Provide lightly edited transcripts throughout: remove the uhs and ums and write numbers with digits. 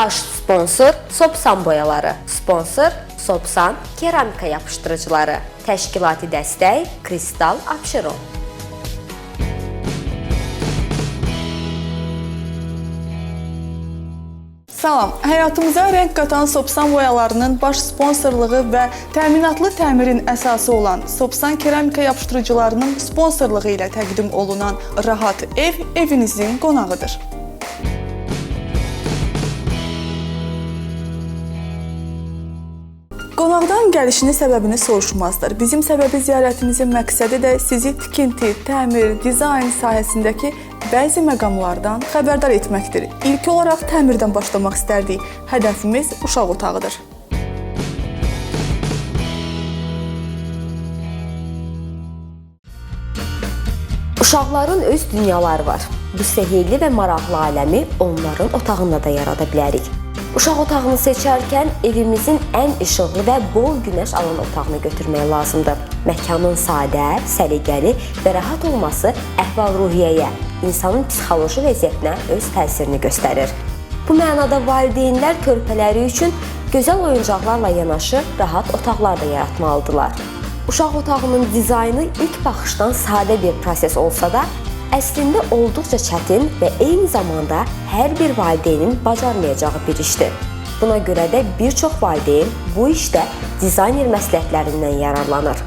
Baş sponsor Sopsan boyaları. Sponsor Sopsan keramika yapışdırıcıları. Təşkilati dəstək Kristal Abşeron. Salam, həyatımıza rəng qatan Sopsan boyalarının baş sponsorluğu və təminatlı təmirin əsası olan Sopsan keramika yapışdırıcılarının sponsorluğu ilə təqdim olunan rahat ev evinizin qonağıdır. Qonaqdan gəlişinin səbəbini soruşmazdır. Bizim səbəbi ziyarətimizin məqsədi də sizi tikinti, təmir, dizayn sahəsindəki bəzi məqamlardan xəbərdar etməkdir. İlk olaraq təmirdən başlamaq istərdik. Hədəfimiz uşaq otağıdır. Uşaqların öz dünyaları var. Bu sehirli və maraqlı aləmi onların otağında da yarada bilərik. Uşaq otağını seçərkən evimizin ən işıqlı və bol günəş alan otağını götürmək lazımdır. Məkanın sadə, səliqəli və rahat olması əhval-ruhiyyəyə, insanın psixoloji vəziyyətinə öz təsirini göstərir. Bu mənada valideynlər körpələri üçün gözəl oyuncaqlarla yanaşı rahat otaqlar da yaratmalıdırlar. Uşaq otağının dizaynı ilk baxışdan sadə bir proses olsa da, əslində olduqca çətin və eyni zamanda hər bir valideynin bacarmayacağı bir işdir. Buna görə də bir çox valideyn bu işdə dizayner məsləhətlərindən yararlanır.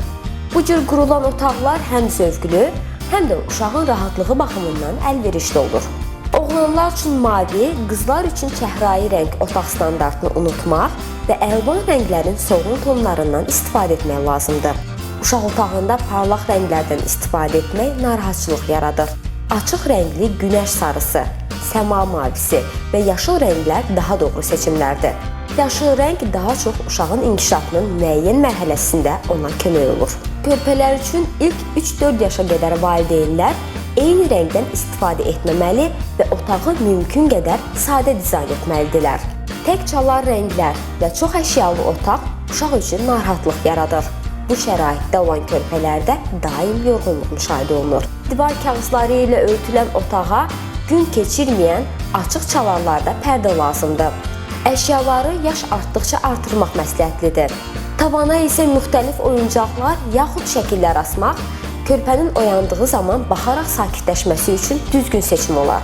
Bu cür qurulan otaqlar həm zövqlü, həm də uşağın rahatlığı baxımından əlverişli olur. Oğlanlar üçün mavi, qızlar üçün çəhrayı rəng otaq standartını unutmaq və əlvan rənglərin solğun tonlarından istifadə etmək lazımdır. Uşaq otağında parlaq rənglərdən istifadə etmək narahatçılıq yaradır. Açıq rəngli günəş sarısı, səma mavisi və yaşıl rənglər daha doğru seçimlərdir. Yaşıl rəng daha çox uşağın inkişafının müəyyən mərhələsində ona kömək olur. Körpələr üçün ilk 3-4 yaşa qədər valideynlər eyni rəngdən istifadə etməməli və otağı mümkün qədər sadə dizayn etməlidirlər. Tək çalar rənglər və çox əşyalı otaq uşaq üçün narahatlıq yaradır. Bu şəraitdə olan körpələrdə daim yorğunluq müşahidə olunur. Divar kağızları ilə örtülən otağa gün keçirməyən açıq çalarlarda pərdə lazımdır. Əşyaları yaş artdıqca artırmaq məsləhətlidir. Tavana isə müxtəlif oyuncaqlar yaxud şəkillər asmaq körpənin oyandığı zaman baxaraq sakitləşməsi üçün düzgün seçim olar.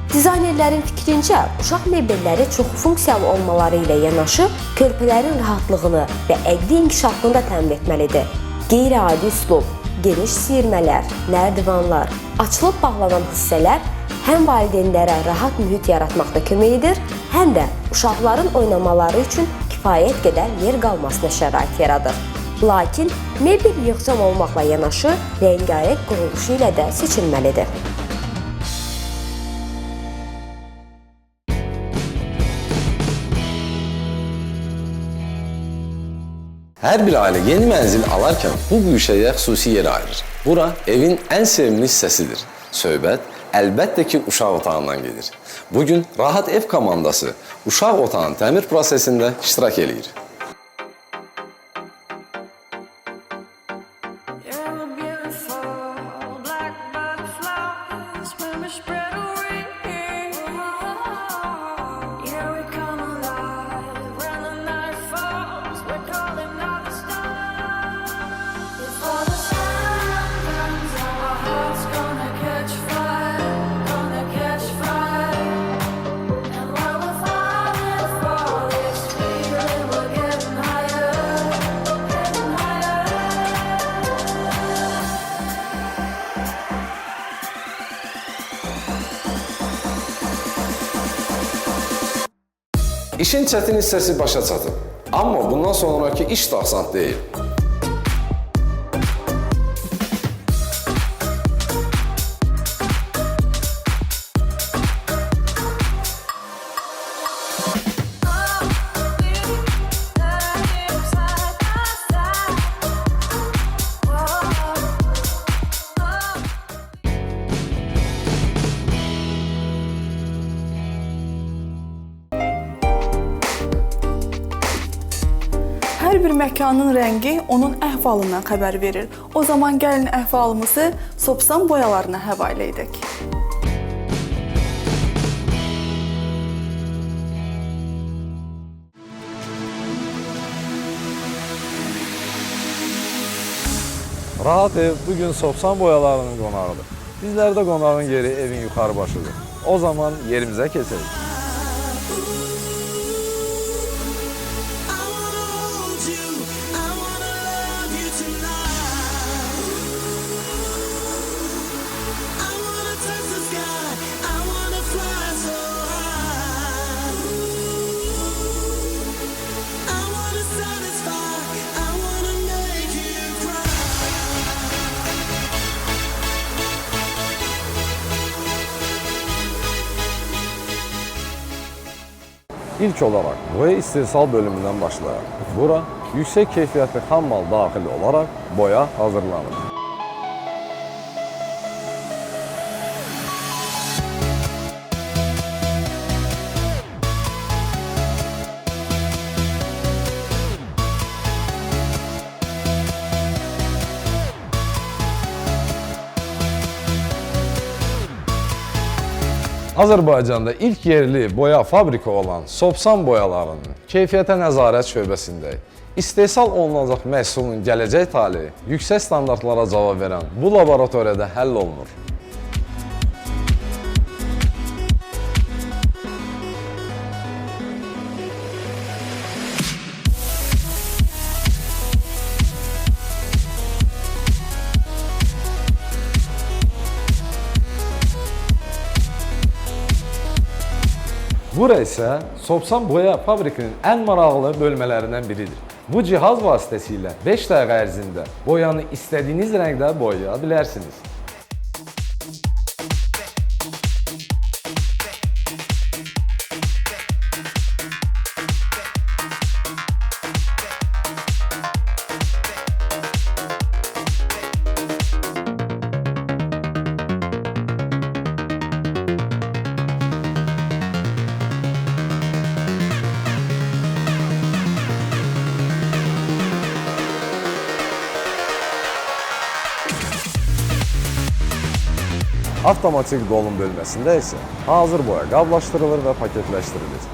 Dizaynerlərin fikrincə, uşaq mebelləri çox funksiyalı olmaları ilə yanaşı, körpələrin rahatlığını və əqli inkişafını da təmin etməlidir. Qeyri-adi üslub, geniş siyirmələr, nərdivanlar, açılıb bağlanan hissələr həm valideynlərə rahat mühit yaratmaqda kömək edir, həm də uşaqların oynamaları üçün kifayət qədər yer qalmasına şərait yaradır. Lakin mebel yığcam olmaqla yanaşı, rəngarəng quruluşu ilə də seçilməlidir. Hər bir ailə yeni mənzil alarkən bu güşəyə xüsusi yer ayırır. Bura evin ən sevimli hissəsidir. Söhbət əlbəttə ki, uşaq otağından gedir. Bugün Rahat Ev komandası uşaq otağının təmir prosesində iştirak edir. İşin çətin hissəsi başa çatıb. Amma bundan sonraki iş də asan deyil. Hər bir məkanın rəngi onun əhvalından xəbər verir. O zaman gəlin əhvalımızı Sopsan boyalarına həvalə edək. Rahat ev bugün Sopsan boyalarının qonağıdır. Bizlərdə qonağın yeri evin yuxarı başıdır. O zaman yerimizə keçelim. İlk olarak boya istehsal bölümünden başlayalım. Bura yüksek keyfiyetli ham mal daxili olarak boya hazırlanır. Azərbaycanda ilk yerli boya fabriki olan Sopsan boyalarının keyfiyyətə nəzarət şöbəsindəyik. İstehsal olunacaq məhsulun gələcək taleyi yüksək standartlara cavab verən bu laboratoriyada həll olunur. Bura isə Sopsan boya fabrikinin ən maraqlı bölmələrindən biridir. Bu cihaz vasitəsilə 5 dəqiqə ərzində boyanı istədiyiniz rəngdə boyaya bilərsiniz. Avtomatik dolum bölməsində isə hazır boya qablaşdırılır və paketləşdirilir.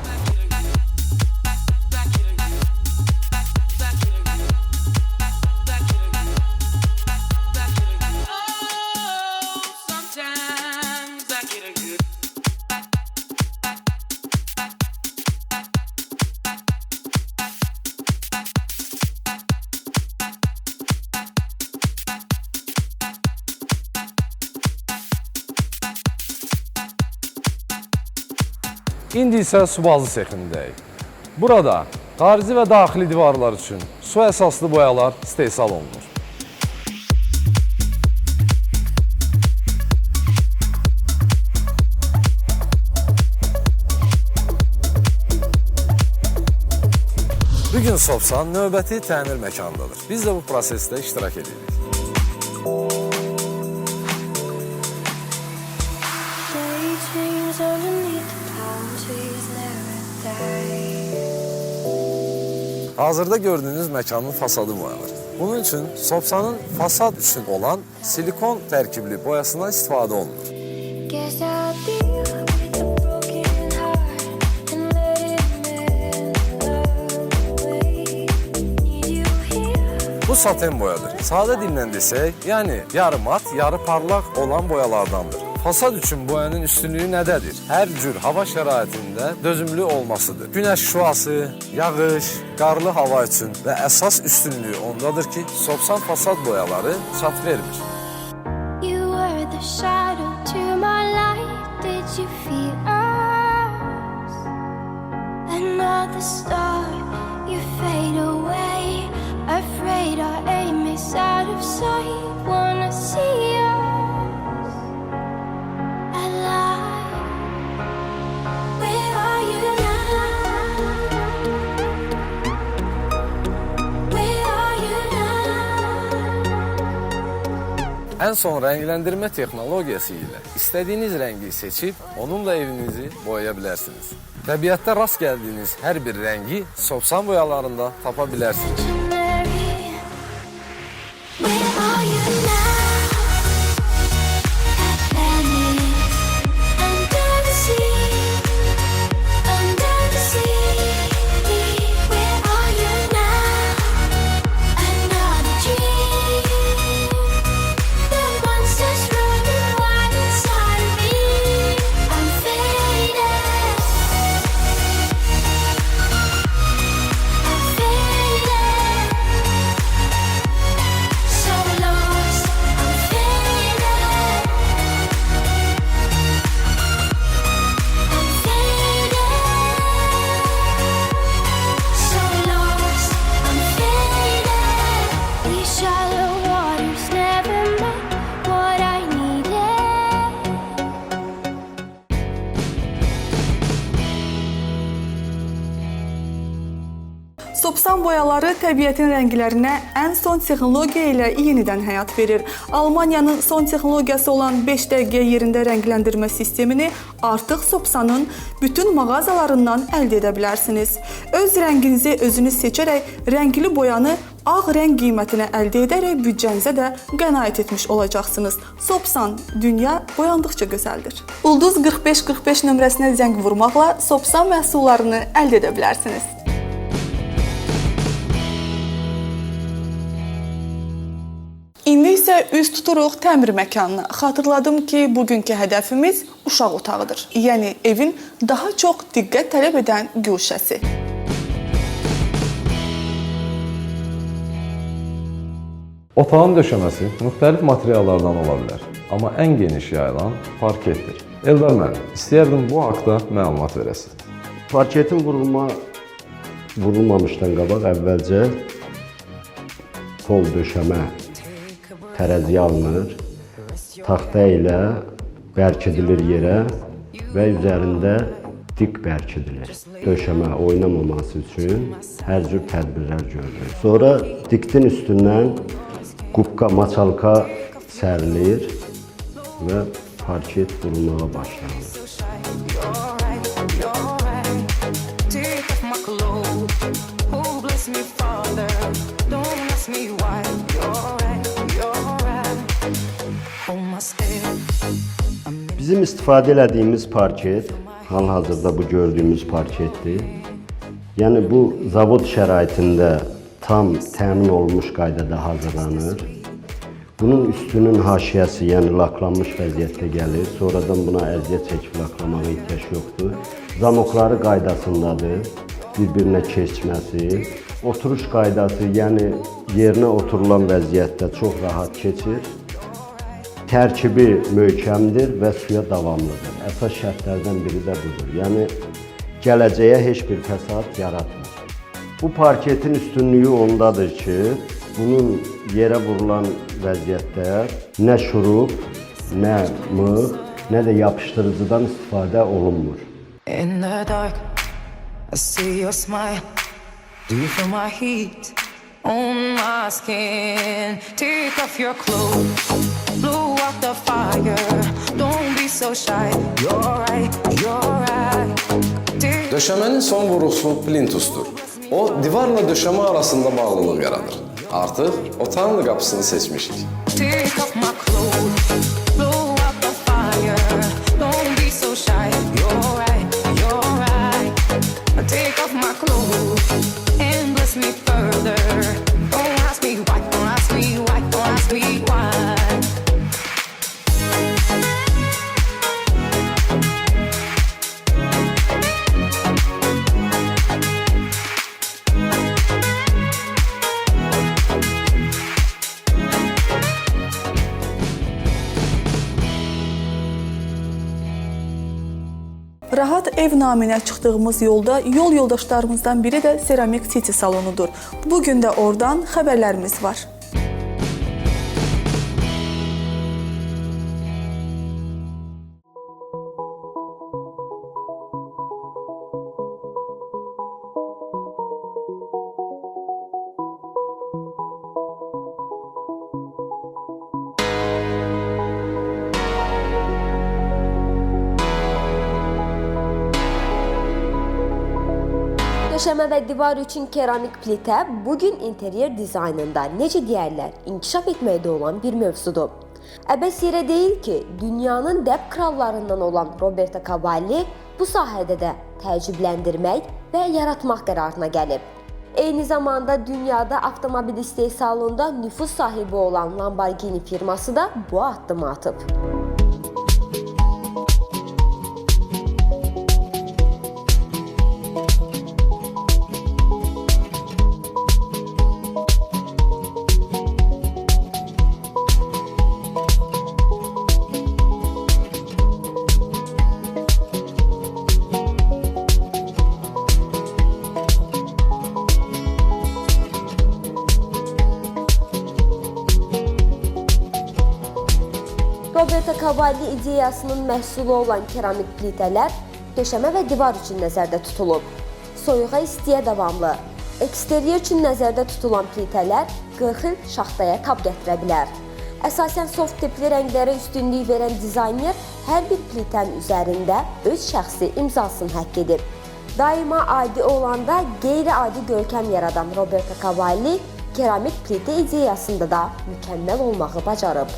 İndi isə su bazı sexindəyik. Burada xarici və daxili divarlar üçün su əsaslı boyalar istehsal olunur. Bugün Sopsan növbəti təmir məkanındadır. Biz də bu prosesdə iştirak edirik. Hazırda gördüğünüz mekanın fasadı boyanır. Bunun için Sopsan'ın fasad için olan silikon terkibli boyasından istifadə olunur. Bu saten boyadır. Sadə dillə desək, yəni yarı mat, yarı parlaq olan boyalardandır. Fasad üçün boyanın üstünlüyü nədədir? Hər cür hava şəraitində dözümlü olmasıdır. Günəş şüası, yağış, qarlı hava üçün və əsas üstünlüyü ondadır ki, Sopsan fasad boyaları çat vermir. En son renkləndirmə texnologiyası ilə istədiyiniz rəngi seçib, onunla evinizi boyayabilirsiniz. Təbiətdə rast gəldiyiniz hər bir rəngi Sopsan boyalarında tapa bilərsiniz. Sopan boyaları təbiətin rənglərinə ən son texnologiya ilə yenidən həyat verir. Almaniyanın son texnologiyası olan 5 dəqiqə yerində rəngləndirmə sistemini artıq Sopsanın bütün mağazalarından əldə edə bilərsiniz. Öz rənginizi özünüz seçərək rəngli boyanı ağ rəng qiymətinə əldə edərək büdcənizə də qənaət etmiş olacaqsınız. Sopsan, dünya boyandıqca gözəldir. Ulduz 4545 nömrəsinə zəng vurmaqla Sopsan məhsullarını əldə edə bilərsiniz. İndi isə üz tuturuq təmir məkanına. Xatırladım ki, bugünkü hədəfimiz uşaq otağıdır. Yəni evin daha çox diqqət tələb edən güşəsi. Otağın döşəməsi müxtəlif materiallardan ola bilər, amma ən geniş yayılan parketdir. Eldar müəllim, istəyərdim bu haqda məlumat verəsiniz. Parketin vurulmamışdan qabaq əvvəlcə pol döşəmə tərəziyə alınır, taxta ilə bərkidilir yerə və üzərində dik bərkidilir. Döşəmə oynamaması üçün hər cür tədbirlər görülür. Sonra diktin üstündən qubqa, maçalka sərilir və parket vurulmağa başlanır. Bizim istifadə elədiyimiz parket, hal-hazırda bu gördüyümüz parketdir. Yəni bu zavod şəraitində tam təmin olunmuş qaydada hazırlanır. Bunun üstünün haşiyəsi, yəni laklanmış vəziyyətdə gəlir. Sonradan buna əziyyət çəkib laklamağa ehtiyac yoxdur. Zamokları qaydasındadır, bir-birinə keçməsi. Oturuş qaydası, yəni yerinə oturulan vəziyyətdə çox rahat keçir. Tərkibi möhkəmdir və suya davamlıdır. Əsas şərtlərdən biri də budur. Yəni gələcəyə heç bir fəsad yaratmır. Bu parketin üstünlüyü ondadır ki, bunun yerə vurulan vəziyyətdə nə şurup, nə mıx, nə də yapışdırıcıdan istifadə olunmur. In the dark, I see your smile. Do you feel my heat on my skin? Take off your clothes, blow out the fire. Don't be so shy. You're right, you're right. Döşəmənin son vuruqsu plintusdur. O, divarla döşəmə arasında bağlılıq yaradır. Artıq otağın qapısını seçmişik. Take off my clothes, blow out the fire. Don't be so shy. You're right, you're right. Take off my clothes and bless me further. Don't ask me why, don't ask me why, don't ask me why. Rahat ev naminə çıxdığımız yolda yol yoldaşlarımızdan biri də Ceramic City salonudur. Bugün də oradan xəbərlərimiz var. Döşəmə və divar üçün keramik plitə bugün interyer dizaynında necə deyərlər, inkişaf etməkdə olan bir mövzudur. Əbəs yerə deyil ki, dünyanın dəb krallarından olan Roberto Cavalli bu sahədə də təəccübləndirmək və yaratmaq qərarına gəlib. Eyni zamanda dünyada avtomobil istehsalında nüfuz sahibi olan Lamborghini firması da bu addımı atıb. Roberto Cavalli ideyasının məhsulu olan keramik plitələr döşəmə və divar üçün nəzərdə tutulub. Soyuğa istiyə davamlı, Eksteryer üçün nəzərdə tutulan plitələr 40 il şaxtaya tab gətirə bilər. Əsasən soft tipli rənglərə üstünlük verən dizayner hər bir plitənin üzərində öz şəxsi imzasını həkk edib. Daima adi olanda qeyri-adi görkəm yaradan Roberto Cavalli keramik plitə ideyasında da mükəmməl olmağı bacarıb.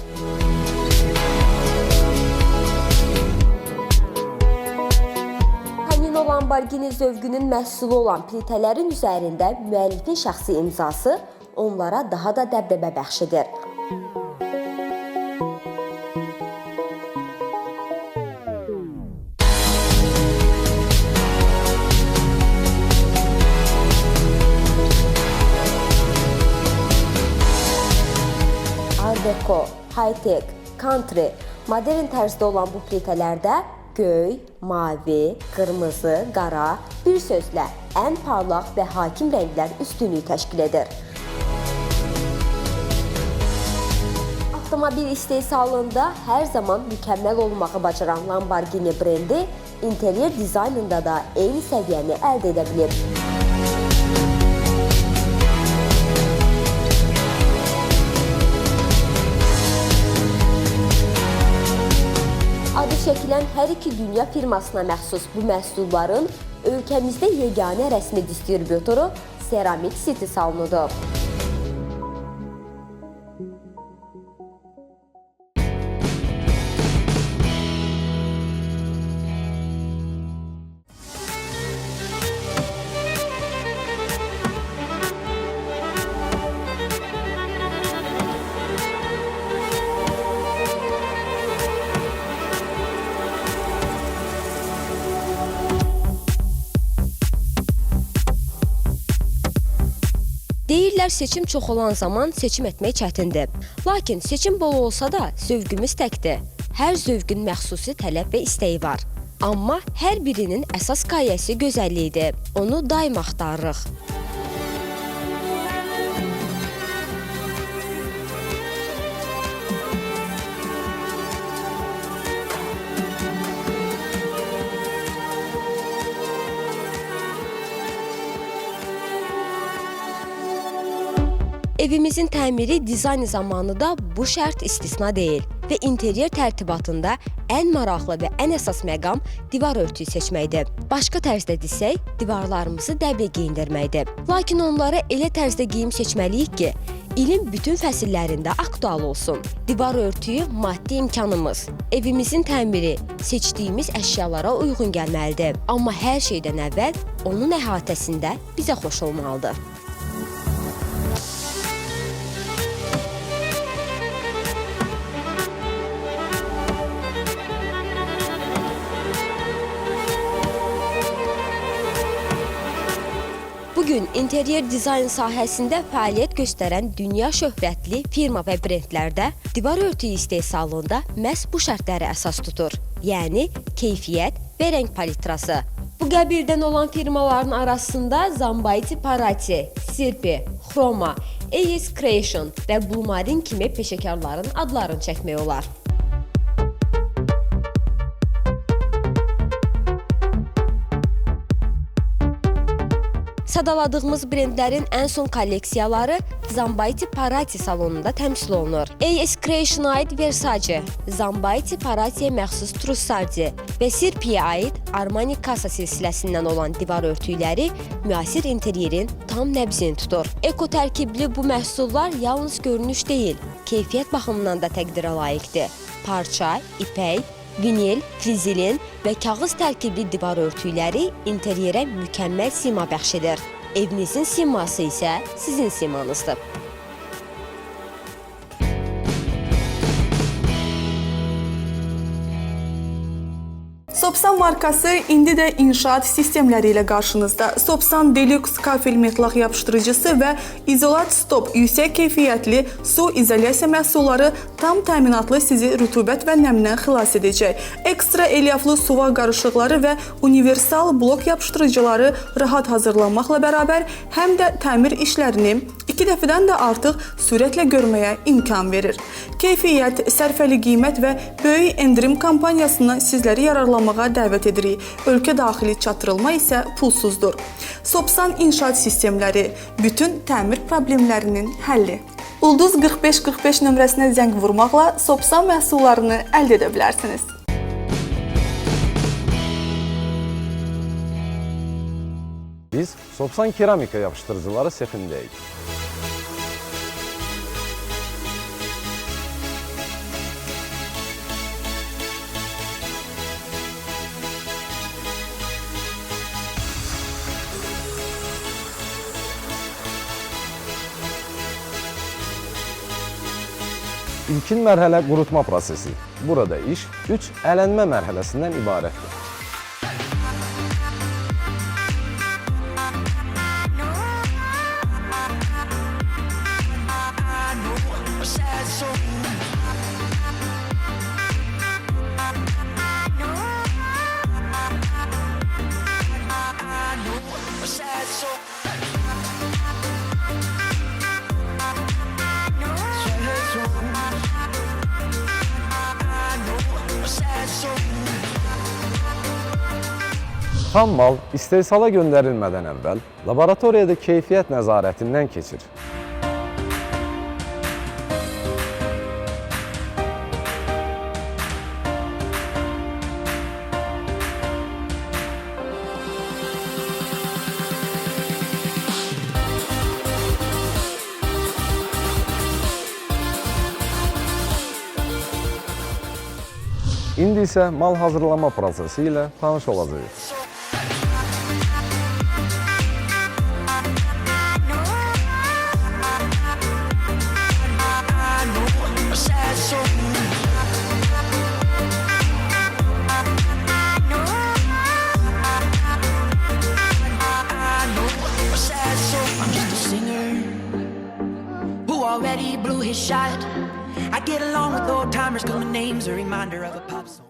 Panino Lamborghini zövqünün məhsulu olan plitələrin üzərində müəllifin şəxsi imzası onlara daha da dəbdəbə bəxş edir. Art Deco, high-tech, country, modern tərzdə olan bu plitələrdə göy, mavi, qırmızı, qara, bir sözlə ən parlaq və hakim rənglər üstünlüyü təşkil edir. Avtomobil istehsalında hər zaman mükəmməl olmağı bacaran Lamborghini brendi interyer dizaynında da eyni səviyyəni əldə edə bilir. Adı çəkilən hər iki dünya firmasına məxsus bu məhsulların ölkəmizdə yeganə rəsmi distribyutoru Ceramic City salonudur. Deyirlər seçim çox olan zaman seçim etmək çətindir. Lakin seçim bol olsa da zövqümüz təkdir. Hər zövqün məxsusi tələb və istəyi var. Amma hər birinin əsas qayəsi gözəlliyidir. Onu daim axtarırıq. Evimizin təmiri dizaynı zamanı da bu şərt istisna deyil və interyer tərtibatında ən maraqlı və ən əsas məqam divar örtüyü seçməkdir. Başqa tərzdə desək, divarlarımızı dəblə geyindirməkdir. Lakin onlara elə tərzdə geyim seçməliyik ki, ilin bütün fəsillərində aktual olsun. Divar örtüyü maddi imkanımız. Evimizin təmiri seçdiyimiz əşyalara uyğun gəlməlidir. Amma hər şeydən əvvəl onun əhatəsində bizə xoş olmalıdır. Bugün interyer dizayn sahəsində fəaliyyət göstərən dünya şöhrətli firma və brendlərdə divar örtüyü istehsalında məhz bu şərtləri əsas tutur. Yəni, keyfiyyət və rəng palitrası. Bu qəbirdən olan firmaların arasında Zambaiti Parati, Sirpi, Chroma, AS Creation və Blumarin kimi peşəkarların adlarını çəkmək olar. Sadaladığımız brendlərin ən son kolleksiyaları Zambaiti Parati salonunda təmsil olunur. AS Creation aid Versace, Zambaiti Parati'yə məxsus Trussardi və Sirpi'yə aid Armani Casa silsiləsindən olan divar örtükləri müasir interyerin tam nəbzini tutur. Eko tərkibli bu məhsullar yalnız görünüş deyil, keyfiyyət baxımından da təqdirə layiqdir. Parça, ipək, vinil, frizilin və kağız tərkibli divar örtükləri interyerə mükəmməl sima bəxş edir. Evinizin siması isə sizin simanızdır. Sopsan markası indi də inşaat sistemləri ilə qarşınızda. Sopsan Deluxe kafel metlaq yapışdırıcısı və İzolat Stop yüksək keyfiyyətli su izolyasiya məhsulları tam təminatlı sizi rütubət və nəmdən xilas edəcək. Ekstra elyaflı suva qarışıqları və universal blok yapışdırıcıları rahat hazırlanmaqla bərabər həm də təmir işlərini 2 dəfədən də artıq sürətlə görməyə imkan verir. Keyfiyyət, sərfəli qiymət və böyük endirim kampaniyasından sizləri yararlanmağa dəvət edirik. Ölkə daxili çatdırılma isə pulsuzdur. Sopsan inşaat sistemləri, bütün təmir problemlərinin həlli. Ulduz 4545 nömrəsinə zəng vurmaqla Sopsan məhsullarını əldə edə bilərsiniz. Biz Sopsan keramika yapışdırıcıları sexindəyik. İlkin mərhələ qurutma prosesi. Burada iş 3 ələnmə mərhələsindən ibarətdir. Tam mal istehsala göndərilmədən əvvəl laboratoriyada keyfiyyət nəzarətindən keçir. İndi isə mal hazırlama prosesi ilə tanış olacağıq. Already blew his shot. I get along with old timers 'cause my name's a reminder of a pop song.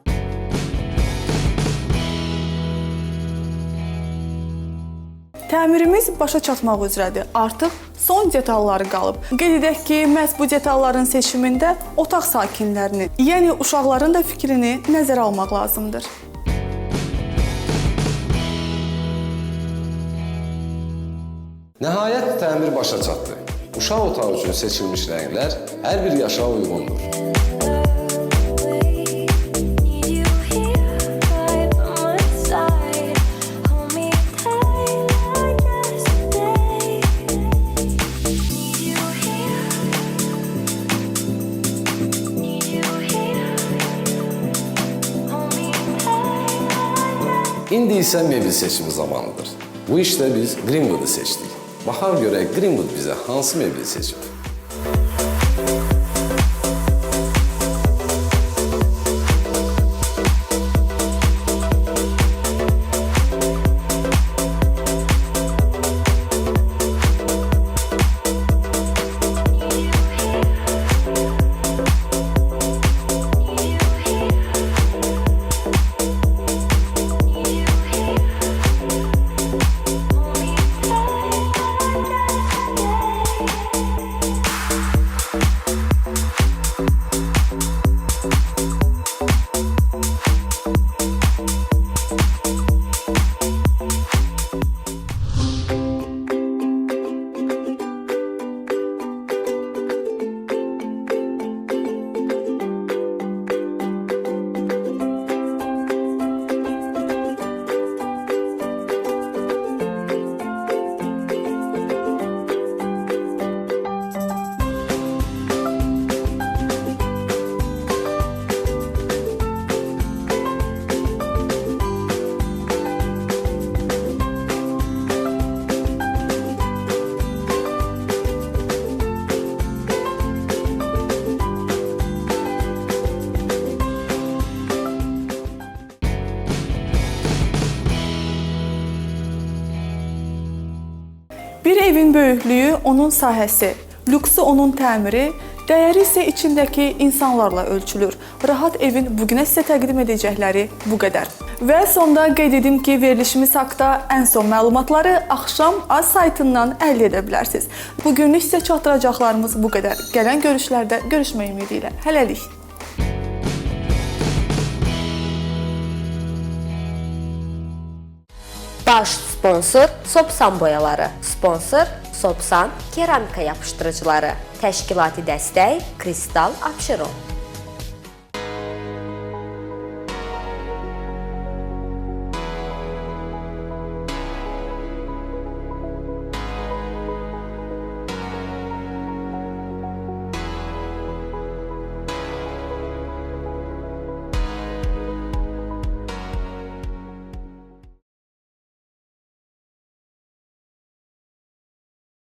Təmirimiz başa çatmaq üzrədir. Artıq son detalları qalıb. Qeyd edək ki, məhz bu detalların seçimində otaq sakinlərinin, yəni uşaqların da fikrini nəzərə almaq lazımdır. Nəhayət təmir başa çatdı. Uşaq otağı üçün seçilmiş rənglər hər bir yaşa uyğundur. İndi isə mebel seçimi zamanıdır. Bu işdə biz Greenwood'u seçdik. Baxaq görək Greenwood bizə hansı mebeli seçib. Bir evin böyüklüyü onun sahəsi, lüksu onun təmiri, dəyəri isə içindəki insanlarla ölçülür. Rahat evin bugünə sizə təqdim edəcəkləri bu qədər. Və sonda qeyd edim ki, verilişimiz haqqında ən son məlumatları Axşam Az saytından əldə edə bilərsiniz. Bugünlük sizə çatdıracaqlarımız bu qədər. Gələn görüşlərdə görüşmək ümidi ilə. Hələlik. Baş sponsor Sopsan boyaları, sponsor Sopsan keramika yapışdırıcıları, təşkilati dəstək Kristal Abşeron.